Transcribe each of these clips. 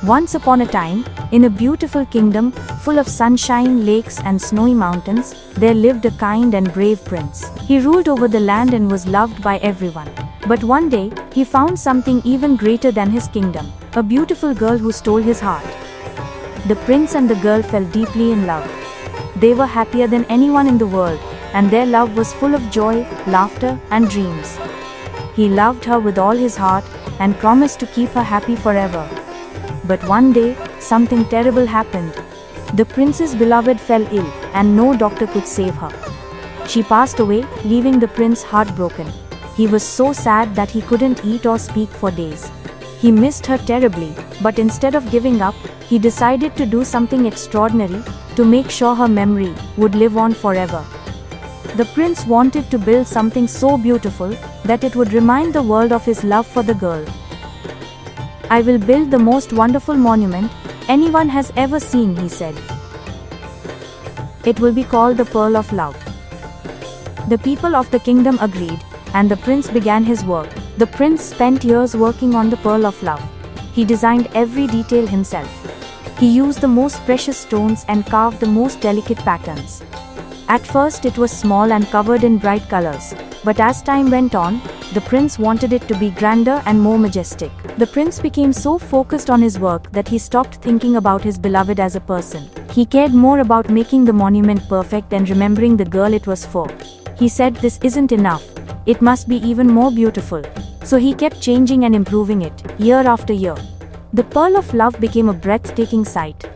Once upon a time, in a beautiful kingdom full of sunshine, lakes, and snowy mountains, there lived a kind and brave prince. He ruled over the land and was loved by everyone. But one day, he found something even greater than his kingdom, a beautiful girl who stole his heart. The prince and the girl fell deeply in love. They were happier than anyone in the world, and their love was full of joy, laughter, and dreams. He loved her with all his heart and promised to keep her happy forever. But one day, something terrible happened. The prince's beloved fell ill, and no doctor could save her. She passed away, leaving the prince heartbroken. He was so sad that he couldn't eat or speak for days. He missed her terribly, but instead of giving up, he decided to do something extraordinary to make sure her memory would live on forever. The prince wanted to build something so beautiful that it would remind the world of his love for the girl. "I will build the most wonderful monument anyone has ever seen," he said. "It will be called the Pearl of Love." The people of the kingdom agreed, and the prince began his work. The prince spent years working on the Pearl of Love. He designed every detail himself. He used the most precious stones and carved the most delicate patterns. At first it was small and covered in bright colors, but as time went on, the prince wanted it to be grander and more majestic. The prince became so focused on his work that he stopped thinking about his beloved as a person. He cared more about making the monument perfect and remembering the girl it was for. He said, "This isn't enough. It must be even more beautiful." So he kept changing and improving it, year after year. The Pearl of Love became a breathtaking sight.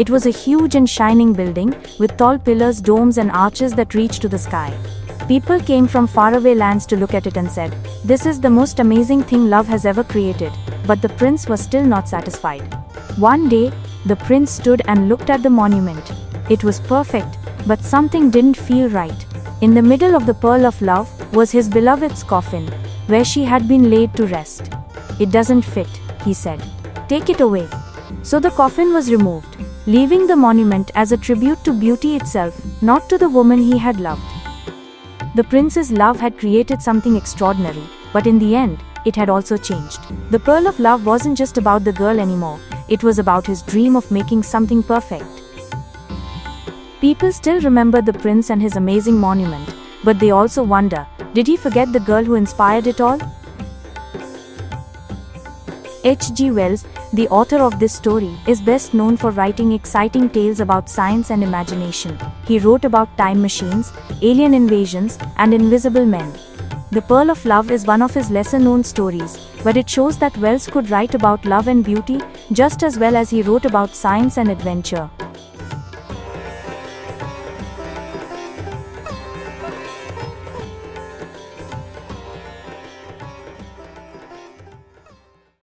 It was a huge and shining building, with tall pillars, domes, and arches that reached to the sky. People came from faraway lands to look at it and said, "This is the most amazing thing love has ever created." But the prince was still not satisfied. One day, the prince stood and looked at the monument. It was perfect, but something didn't feel right. In the middle of the Pearl of Love was his beloved's coffin, where she had been laid to rest. "It doesn't fit," he said. "Take it away." So the coffin was removed, leaving the monument as a tribute to beauty itself, not to the woman he had loved. The prince's love had created something extraordinary, but in the end, it had also changed. The Pearl of Love wasn't just about the girl anymore, it was about his dream of making something perfect. People still remember the prince and his amazing monument, but they also wonder, did he forget the girl who inspired it all? H.G. Wells, the author of this story, is best known for writing exciting tales about science and imagination. He wrote about time machines, alien invasions, and invisible men. The Pearl of Love is one of his lesser-known stories, but it shows that Wells could write about love and beauty just as well as he wrote about science and adventure.